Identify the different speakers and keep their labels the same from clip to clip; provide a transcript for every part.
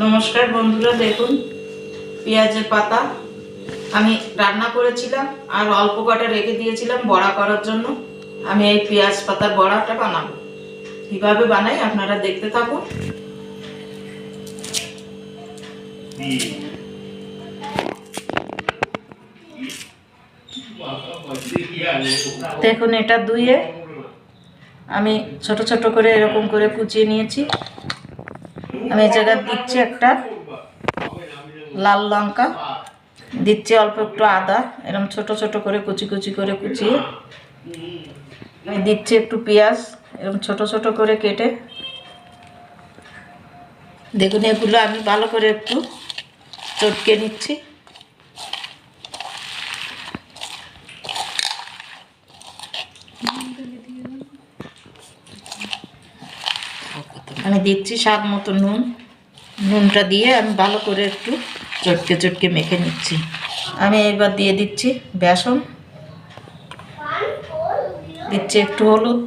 Speaker 1: নমস্কার বন্ধুরা, দেখুন পেঁয়াজের পাতা আমি রান্না করেছিলাম আর অল্প কটা রেখে দিয়েছিলাম বড়া করার জন্য। আমি এই পেঁয়াজ পাতার বড়াটা বানাবো। কিভাবে বানাই আপনারা দেখতে থাকুন। দেখুন, এটা ধুয়ে আমি ছোট ছোট করে এরকম করে কুচিয়ে নিয়েছি। আমি এই জায়গায় দিচ্ছি একটা লাল লঙ্কা, দিচ্ছি অল্প একটু আদা, এরকম ছোট ছোট করে কুচি কুচি করে কুচিয়ে। আমি দিচ্ছি একটু পেঁয়াজ, এরকম ছোট ছোট করে কেটে। দেখুন, এগুলো আমি ভালো করে একটু চটকে নিচ্ছি। আমি দিচ্ছি স্বাদ মতো নুন। নুনটা দিয়ে আমি ভালো করে একটু চটকে চটকে মেখে নিচ্ছি। আমি এবার দিয়ে দিচ্ছি বেসন, দিচ্ছি একটু হলুদ,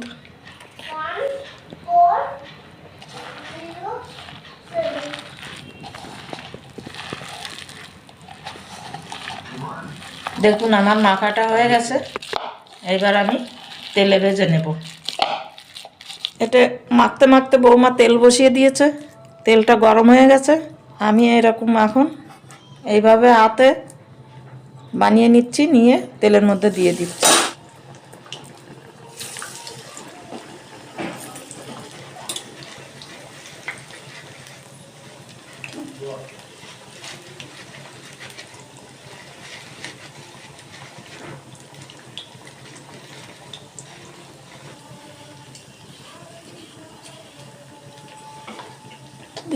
Speaker 1: দেখুন আমার মাখাটা হয়ে গেছে। এবার আমি তেলে ভেজে নেব। এটা মাখতে মাখতে বৌমা তেল বসিয়ে দিয়েছে, তেলটা গরম হয়ে গেছে। আমি এরকম এখন এইভাবে হাতে বানিয়ে নিচ্ছি, নিয়ে তেলের মধ্যে দিয়ে দিচ্ছি।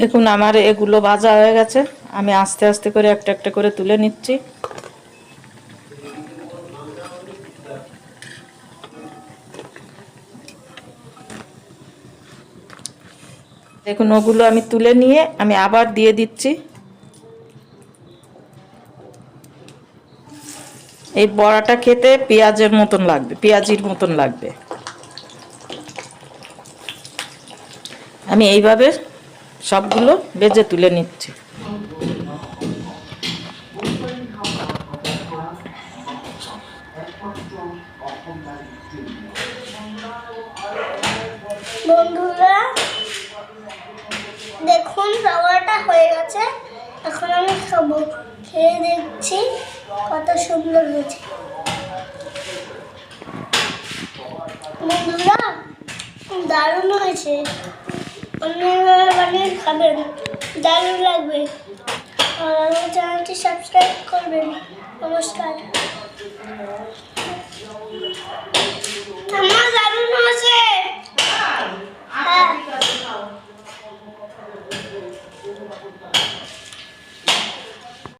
Speaker 1: দেখুন আমার এগুলো ভাজা হয়ে গেছে। আমি আস্তে আস্তে করে একটা একটা করে তুলে নিচ্ছি। দেখুন ওগুলো আমি তুলে নিয়ে আমি আবার দিয়ে দিচ্ছি। এই বড়াটা খেতে পেঁয়াজের মতন লাগবে, পেঁয়াজির মতন লাগবে। আমি এইভাবে সবগুলো ভেজে তুলে নিচ্ছি।
Speaker 2: বন্ধুরা দেখুন খাবারটা হয়ে গেছে, এখন আমি খাবো। খেয়ে দেখছি কত সুন্দর হয়েছে। বন্ধুরা দারুণ হয়েছে, অন্যভাবে বানিয়ে খাবেন, দারুণ লাগবে। আর আমার চ্যানেলটি সাবস্ক্রাইব করবেন। নমস্কার।